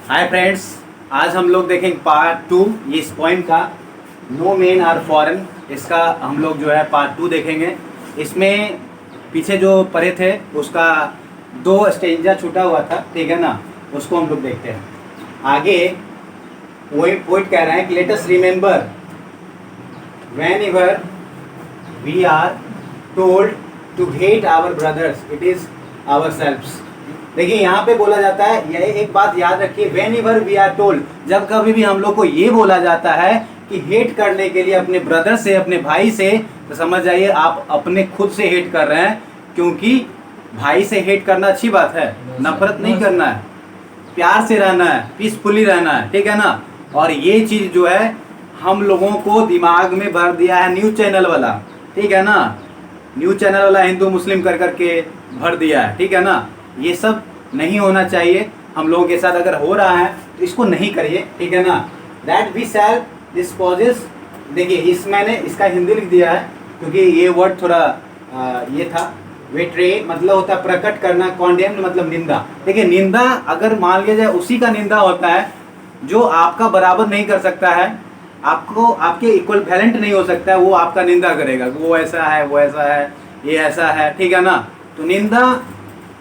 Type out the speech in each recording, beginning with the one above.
Hi friends, आज हम लोग देखेंगे पार्ट 2 ये इस पोएम का नो मेन आर फॉरेन। इसका हम लोग जो है पार्ट 2 देखेंगे। इसमें पीछे जो पढ़े थे उसका 2 स्टेंजा छूटा हुआ था, ठीक है ना, उसको हम लोग देखते हैं। आगे पोइट कह रहे हैं कि let us remember whenever we are told to hate our brothers it is our selfs. देखिए यहाँ पे बोला जाता है, यह एक बात याद रखिए, whenever we are told, जब कभी भी हम लोग को ये बोला जाता है कि हेट करने के लिए अपने ब्रदर से, अपने भाई से, तो समझ जाइए आप अपने खुद से हेट कर रहे हैं। क्योंकि भाई से हेट करना अच्छी बात है, नफरत नहीं करना है, प्यार से रहना है, पीसफुली रहना है, ठीक है ना। और ये चीज जो है हम लोगों को दिमाग में भर दिया है न्यूज चैनल वाला, ठीक है ना, न्यूज चैनल वाला हिंदू मुस्लिम कर करके भर दिया है, ठीक है ना। ये सब नहीं होना चाहिए हम लोगों के साथ। अगर हो रहा है तो इसको नहीं करिए, ठीक है ना। दैट वी शैल डिस्पोजेस, देखिए इस मैंने इसका हिंदी लिख दिया है क्योंकि ये वर्ड थोड़ा ये था। वेट्रे मतलब होता है प्रकट करना, कॉन्डेम मतलब निंदा। देखिए निंदा अगर मान लिया जाए उसी का निंदा होता है जो आपका बराबर नहीं कर सकता है, आपको आपके इक्वल वैलेंट नहीं हो सकता है, वो आपका निंदा करेगा, वो ऐसा है, वो ऐसा है, ये ऐसा है, ठीक है ना। तो निंदा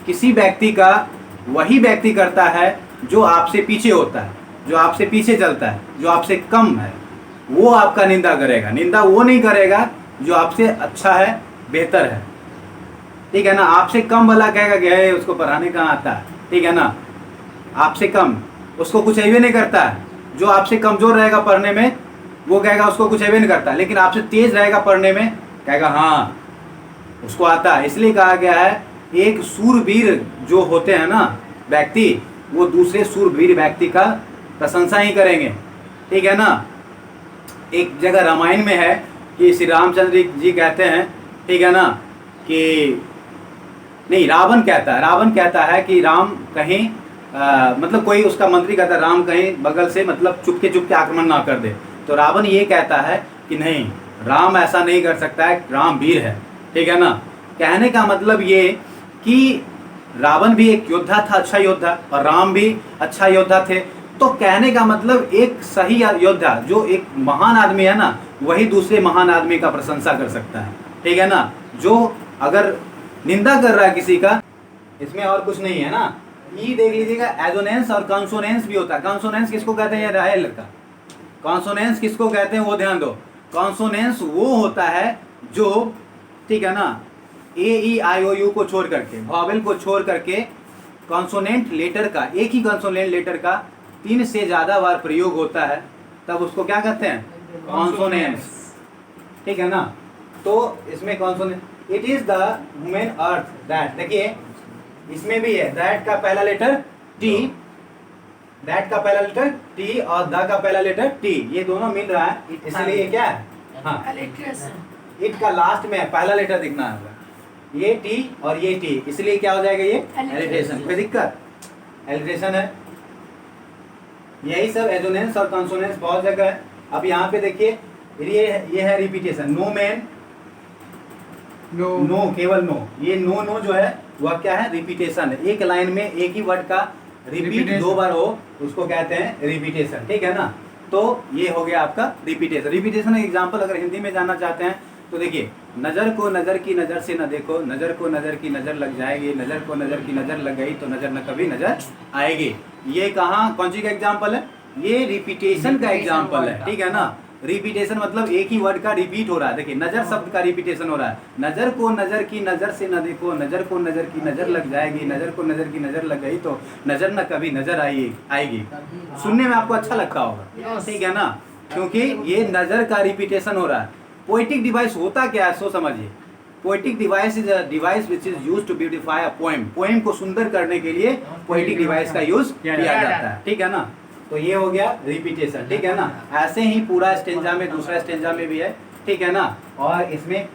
किसी व्यक्ति का वही व्यक्ति करता है जो आपसे पीछे होता है, जो आपसे पीछे चलता है, जो आपसे कम है, वो आपका निंदा करेगा। निंदा वो नहीं करेगा जो आपसे अच्छा है, बेहतर है, ठीक है ना। आपसे कम वाला कहेगा कि उसको पढ़ाने कहाँ आता है, ठीक है ना। आपसे कम, उसको कुछ अवे नहीं करता है। जो आपसे कमजोर रहेगा पढ़ने में वो कहेगा उसको कुछ अवे नहीं करता, लेकिन आपसे तेज रहेगा पढ़ने में कहेगा हाँ उसको आता है। इसलिए कहा गया है एक सूरवीर जो होते हैं ना व्यक्ति, वो दूसरे सूरवीर व्यक्ति का प्रशंसा ही करेंगे, ठीक है ना। एक जगह रामायण में है कि श्री रामचंद्र जी कहते हैं, ठीक है ना, कि नहीं रावण कहता है कि राम कहीं मतलब कोई उसका मंत्री कहता है राम कहीं बगल से मतलब चुपके आक्रमण ना कर दे। तो रावण ये कहता है कि नहीं, राम ऐसा नहीं कर सकता है, राम वीर है, ठीक है ना। कहने का मतलब ये कि रावण भी एक योद्धा था, अच्छा योद्धा, और राम भी अच्छा योद्धा थे। तो कहने का मतलब एक सही योद्धा जो एक महान आदमी है ना, वही दूसरे महान आदमी का प्रशंसा कर सकता है, ठीक है ना। जो अगर निंदा कर रहा है किसी का, इसमें और कुछ नहीं है ना। ये देख लीजिएगा एजोनेंस और कॉन्सोनेंस भी होता है। कॉन्सोनेंस किसको कहते हैं, ये रहा है लड़का, कॉन्सोनेंस किसको कहते हैं वो ध्यान दो। कॉन्सोनेंस वो होता है जो, ठीक है ना, ए ई आई ओ यू को छोड़ करके, वॉवेल को छोड़ करके कॉन्सोनेंट लेटर का, एक ही कॉन्सोनेंट लेटर का 3 से ज्यादा बार प्रयोग होता है, तब उसको क्या कहते हैं, कॉन्सोनेंस, ठीक है ना। तो इसमें consonant, it is the human earth that, देखिए इसमें भी है दैट का पहला लेटर टी, दैट का पहला लेटर टी और द का पहला लेटर टी, ये दोनों मिल रहा है, इसलिए ये क्या है, हाँ इट का लास्ट में पहला लेटर दिखना होगा, ये टी और ये टी, इसलिए क्या हो जाएगा, ये एलिट्रेशन। कोई दिक्कत, एलिट्रेशन है। यही सब एजोनेंस और कॉन्सोनेंस बहुत जगह है। अब यहाँ पे देखिए ये है रिपीटेशन, नो मैन, नो केवल नो, ये नो जो है वह क्या है, रिपीटेशन है। एक लाइन में एक ही वर्ड का रिपीट 2 बार हो उसको कहते हैं रिपीटेशन, ठीक है ना। तो ये हो गया आपका रिपीटेशन। रिपीटेशन एग्जाम्पल अगर हिंदी में जानना चाहते हैं तो देखिए, नजर को नजर की नजर से न देखो, नजर को नजर की नजर लग जाएगी, नजर को नजर की नजर लग गई तो नजर न कभी नजर आएगी। ये कहाँ कौन सी का एग्जाम्पल है, ये रिपीटेशन का एग्जाम्पल है, ठीक है ना। रिपीटेशन मतलब एक ही वर्ड का रिपीट हो रहा है। देखिए नजर शब्द का रिपीटेशन हो रहा है, नजर को नजर की नजर से न देखो, नजर को नजर की नजर लग जाएगी, नजर को नजर की नजर लग गई तो नजर न कभी नजर आएगी। सुनने में आपको अच्छा लगता होगा, ठीक है ना, क्योंकि ये नजर का रिपीटेशन हो रहा है। पोएटिक डिवाइस होता क्या है सो समझिए। Poetic device is a device which is used to beautify a poem. Poem को सुंदर करने के लिए पोएटिक डिवाइस का यूज किया जाता है, ठीक है ना। तो ये हो गया रिपीटेशन, ठीक है ना। ऐसे ही पूरा स्टेंजा में, दूसरा स्टेंजा में भी है, ठीक है ना। और इसमें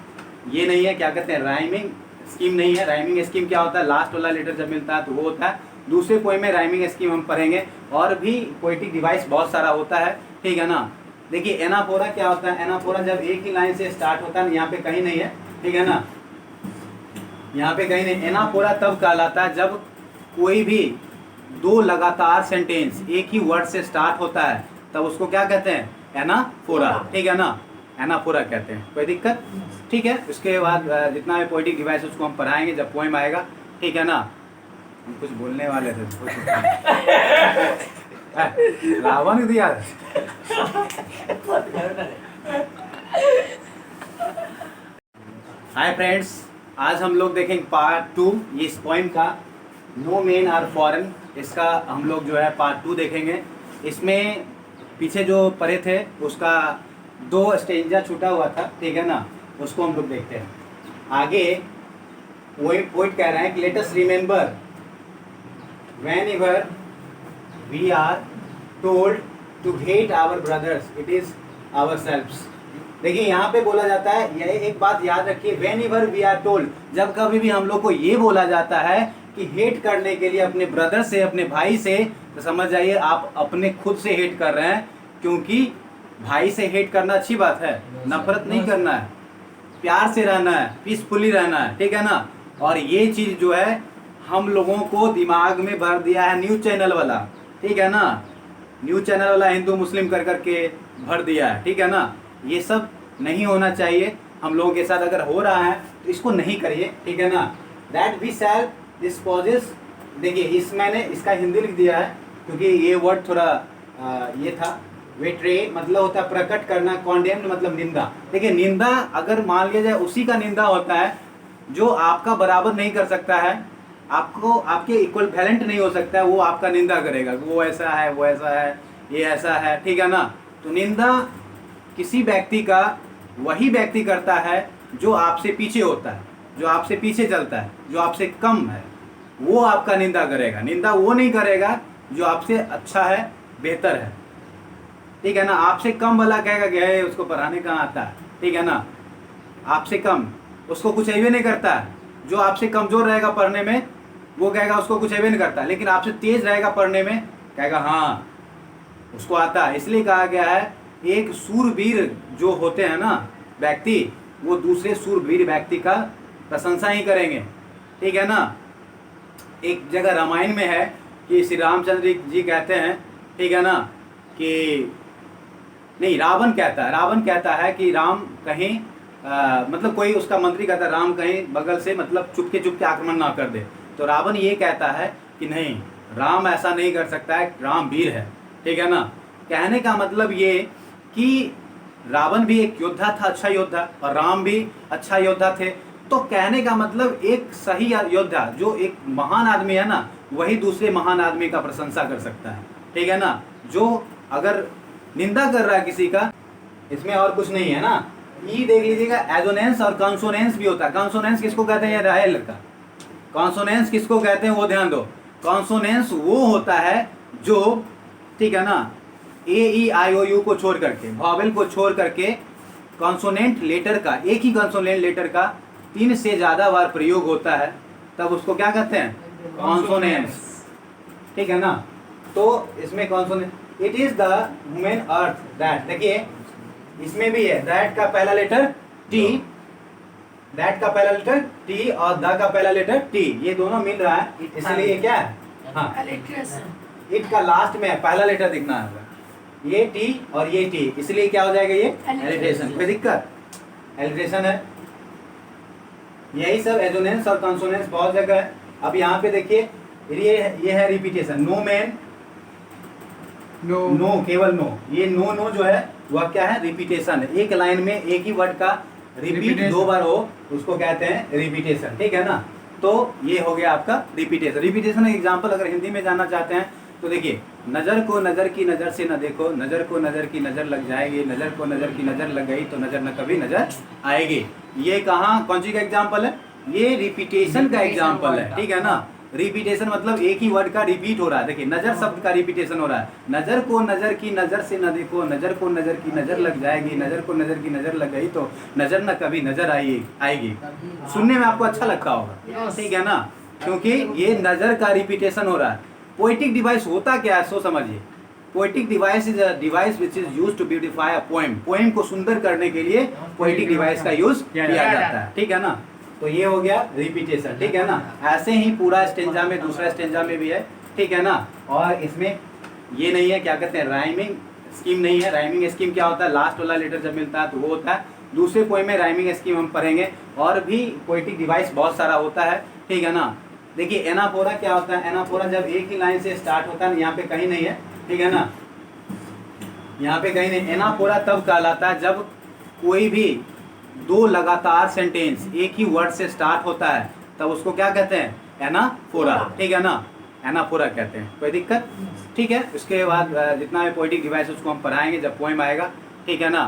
ये नहीं है, क्या कहते हैं, राइमिंग स्कीम नहीं है। राइमिंग स्कीम क्या होता है, लास्ट वाला लेटर जब मिलता है तो वो होता है। दूसरे पोएम में राइमिंग स्कीम हम पढ़ेंगे, और भी पोएटिक डिवाइस बहुत सारा होता है, ठीक है ना। देखिए एनाफोरा क्या होता है, एनाफोरा जब एक ही लाइन से स्टार्ट होता है, यहाँ पे कहीं नहीं है, ठीक है ना, यहाँ पे कहीं नहीं। एनाफोरा तब कहलाता है जब कोई भी दो लगातार सेंटेंस एक ही वर्ड से स्टार्ट होता है तब उसको क्या कहते हैं? एनाफोरा। ठीक है ना, एनाफोरा कहते हैं। कोई दिक्कत? ठीक है। उसके बाद जितना भी पोएटिक डिवाइस उसको हम पढ़ाएंगे जब पोएम आएगा। ठीक है ना। हम कुछ बोलने वाले थे रावण दिया। हाय फ्रेंड्स, आज हम लोग देखेंगे पार्ट 2 ये इस पोएम का, नो मेन आर फॉरेन। इसका हम लोग जो है पार्ट 2 देखेंगे। इसमें पीछे जो पढ़े थे उसका 2 स्टेंजा छूटा हुआ था। ठीक है ना, उसको हम लोग देखते हैं। आगे पोइट कह रहे हैं कि let us remember whenever we are told to hate our brothers it is ourselves। देखिए यहाँ पे बोला जाता है, यह एक बात याद रखिए, whenever we are told, जब कभी भी हम लोग को ये बोला जाता है कि हेट करने के लिए अपने ब्रदर से, अपने भाई से, तो समझ जाइए आप अपने खुद से हेट कर रहे हैं। क्योंकि भाई से हेट करना अच्छी बात है, नफरत नहीं करना है, प्यार से रहना है, पीसफुली रहना है। ठीक है ना। और ये चीज़ जो है हम लोगों को दिमाग में भर दिया है न्यूज़ चैनल वाला। ठीक है ना, न्यूज़ चैनल वाला हिंदू मुस्लिम कर करके भर दिया है। ठीक है ना, ये सब नहीं होना चाहिए। हम लोगों के साथ अगर हो रहा है तो इसको नहीं करिए। ठीक है ना। दैट वी शैल डिस्पोजेस, देखिए इस मैंने इसका हिंदी लिख दिया है क्योंकि ये वर्ड थोड़ा ये था। वेट्रे मतलब होता है प्रकट करना, कॉन्डेम्ड मतलब निंदा। देखिए निंदा अगर मान लिया जाए उसी का निंदा होता है जो आपका बराबर नहीं कर सकता है, आपको आपके इक्वल वैलेंट नहीं हो सकता है, वो आपका निंदा करेगा। वो ऐसा है, वो ऐसा है, ये ऐसा है। ठीक है ना। तो निंदा किसी व्यक्ति का वही व्यक्ति करता है जो आपसे पीछे होता है, जो आपसे पीछे चलता है, जो आपसे कम है, वो आपका निंदा करेगा। निंदा वो नहीं करेगा जो आपसे अच्छा है, बेहतर है। ठीक है ना। आपसे कम वाला कहेगा कि है उसको पढ़ाने कहाँ आता है। ठीक है ना। आपसे कम, उसको कुछ अवे नहीं करता है। जो आपसे कमजोर रहेगा पढ़ने में वो कहेगा उसको कुछ अवे नहीं करता, लेकिन आपसे तेज रहेगा पढ़ने में कहेगा हाँ उसको आता है। इसलिए कहा गया है एक सूरवीर जो होते हैं ना व्यक्ति, वो दूसरे सूरवीर व्यक्ति का प्रशंसा ही करेंगे। ठीक है ना। एक जगह रामायण में है कि श्री रामचंद्र जी कहते हैं, ठीक है ना, कि नहीं रावण कहता है कि राम कहीं मतलब कोई उसका मंत्री कहता है राम कहीं बगल से मतलब चुपके आक्रमण ना कर दे। तो रावण ये कहता है कि नहीं, राम ऐसा नहीं कर सकता है, राम वीर है। ठीक है ना। कहने का मतलब ये कि रावण भी एक योद्धा था, अच्छा योद्धा, और राम भी अच्छा योद्धा थे। तो कहने का मतलब एक सही योद्धा जो एक महान आदमी है ना, वही दूसरे महान आदमी का प्रशंसा कर सकता है। ठीक है ना। जो अगर निंदा कर रहा है किसी का, इसमें और कुछ नहीं है ना। ये देख लीजिएगा, एजोनेंस और कॉन्सोनेंस भी होता है। कॉन्सोनेंस किसको कहते हैं? ये रहा है लड़का। कॉन्सोनेंस किसको कहते हैं वो ध्यान दो। कॉन्सोनेंस वो होता है जो, ठीक है ना, ए ई आई ओ यू को छोड़ करके, वॉवेल को छोड़ करके कॉन्सोनेंट लेटर का, एक ही कॉन्सोनेंट लेटर का 3 से ज्यादा बार प्रयोग होता है, तब उसको क्या कहते हैं? कॉन्सोनेंस। ठीक है ना। तो इसमें consonant, it is the human earth that, देखिए इसमें भी है, दैट का पहला लेटर टी, दैट का पहला लेटर टी और द का पहला लेटर टी, ये दोनों मिल रहा है, इसलिए ये क्या है? हाँ, इट का लास्ट में पहला लेटर दिखना है, ये टी और ये टी, इसलिए क्या हो जाएगा? ये एलिट्रेशन। कोई दिक्कत? एलिट्रेशन है। यही सब एजोनेंस और कॉन्सोनेंस बहुत जगह है। अब यहाँ पे देखिए ये है रिपीटेशन। नो मैन, नो केवल नो, ये नो जो है वह क्या है? रिपीटेशन है। एक लाइन में एक ही वर्ड का रिपीट 2 बार हो उसको कहते हैं रिपीटेशन। ठीक है ना। तो ये हो गया आपका रिपीटेशन। रिपीटेशन एग्जांपल अगर हिंदी में जानना चाहते हैं तो देखिए, नजर को नजर की नजर से न देखो, नजर को नजर की नजर लग जाएगी, नजर को नजर की नजर लग गई तो नजर न कभी नजर आएगी। ये कहाँ कौन सी का एग्जांपल है? ये रिपीटेशन का एग्जांपल है। ठीक है ना। रिपीटेशन मतलब एक ही वर्ड का रिपीट हो रहा है। देखिए नजर शब्द का रिपीटेशन हो रहा है। नजर को नजर की नजर से न देखो, नजर को नजर की नजर लग जाएगी, नजर को नजर की नजर लग गई तो नजर न कभी नजर आएगी। सुनने में आपको अच्छा लगता होगा। ठीक है ना, क्योंकि ये नजर का रिपीटेशन हो रहा है। पोएटिक डिवाइस होता क्या है सो समझिए। Poetic device is a device which is used to beautify a poem. Poem को सुंदर करने के लिए पोएटिक डिवाइस का यूज किया जाता है। ठीक है ना। तो ये हो गया रिपीटेशन। ठीक है ना। ऐसे ही पूरा स्टेंजा में, दूसरा स्टेंजा में भी है ठीक है ना। और इसमें ये नहीं है, क्या कहते हैं, राइमिंग स्कीम नहीं है। राइमिंग स्कीम क्या होता है, लास्ट वाला लेटर जब मिलता है तो वो होता है। दूसरे पोएम में राइमिंग स्कीम हम पढ़ेंगे, और भी पोएटिक डिवाइस बहुत सारा होता है, ठीक है ना। देखिए एनाफोरा क्या होता है, एनाफोरा जब एक ही लाइन से स्टार्ट होता है, यहाँ पे कहीं नहीं है, ठीक है ना, यहाँ पे कहीं नहीं। एनाफोरा तब कहलाता है जब कोई भी दो लगातार सेंटेंस एक ही वर्ड से स्टार्ट होता है, तब उसको क्या कहते हैं, एनाफोरा, ठीक है ना, एनाफोरा कहते हैं। कोई दिक्कत, ठीक है। उसके बाद जितना भी पोएटिक डिवाइस उसको हम पढ़ाएंगे जब पोएम आएगा, ठीक है ना।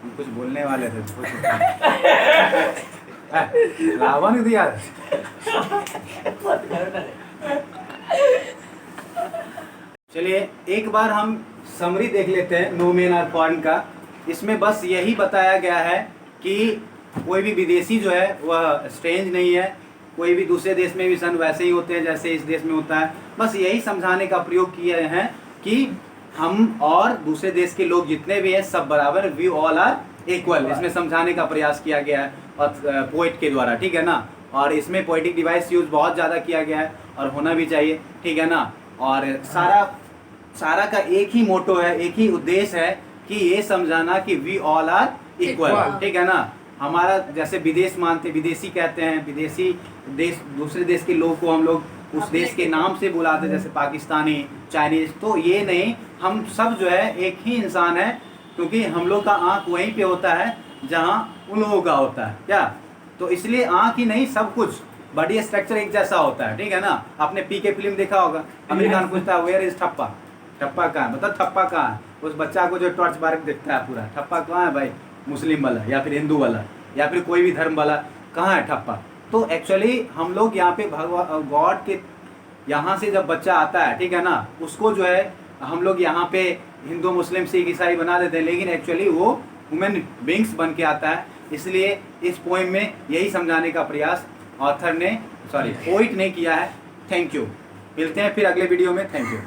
हम कुछ बोलने वाले थे, रावण दिया। चलिए एक बार हम समरी देख लेते हैं नो मेन आर फॉरेन का। इसमें बस यही बताया गया है कि कोई भी विदेशी जो है वह स्ट्रेंज नहीं है, कोई भी दूसरे देश में भी सन वैसे ही होते हैं जैसे इस देश में होता है। बस यही समझाने का प्रयोग किए हैं कि हम और दूसरे देश के लोग जितने भी हैं सब बराबर, वी ऑल आर इक्वल, इसमें समझाने का प्रयास किया गया है और पोइट के द्वारा, ठीक है ना। और इसमें पोएटिक डिवाइस यूज बहुत ज़्यादा किया गया है और होना भी चाहिए, ठीक है ना। और सारा का एक ही मोटो है, एक ही उद्देश्य है कि ये समझाना कि वी ऑल आर इक्वल, ठीक है ना। हमारा जैसे विदेश मानते, विदेशी कहते हैं, विदेशी देश, दूसरे देश के लोग को हम लोग उस देश के नाम से बुलाते, जैसे पाकिस्तानी, चाइनीज। तो ये नहीं, हम सब जो है एक ही इंसान है, क्योंकि हम लोग का आँख वहीं पे होता है जहाँ उन लोगों का होता है, क्या। तो इसलिए आँख ही नहीं, सब कुछ बॉडी स्ट्रक्चर एक जैसा होता है, ठीक है ना। आपने पीके फिल्म देखा होगा, आमिर खान पूछता है वेयर इज ठप्पा, ठप्पा कहाँ है, मतलब ठप्पा कहाँ है, उस बच्चा को जो टॉर्च बार दिखता है पूरा, ठप्पा कहाँ है भाई, मुस्लिम वाला या फिर हिंदू वाला या फिर कोई भी धर्म वाला, कहाँ है ठप्पा। तो एक्चुअली हम लोग यहाँ पे भगवान गॉड के यहाँ से जब बच्चा आता है, ठीक है ना, उसको जो है हम लोग यहाँ पे हिंदू मुस्लिम सिख ईसाई बना देते हैं, लेकिन एक्चुअली वो ह्यूमन बींग्स बन के आता है। इसलिए इस पोएम में यही समझाने का प्रयास ऑथर ने, पोइट ने किया है। थैंक यू, मिलते हैं फिर अगले वीडियो में, थैंक यू।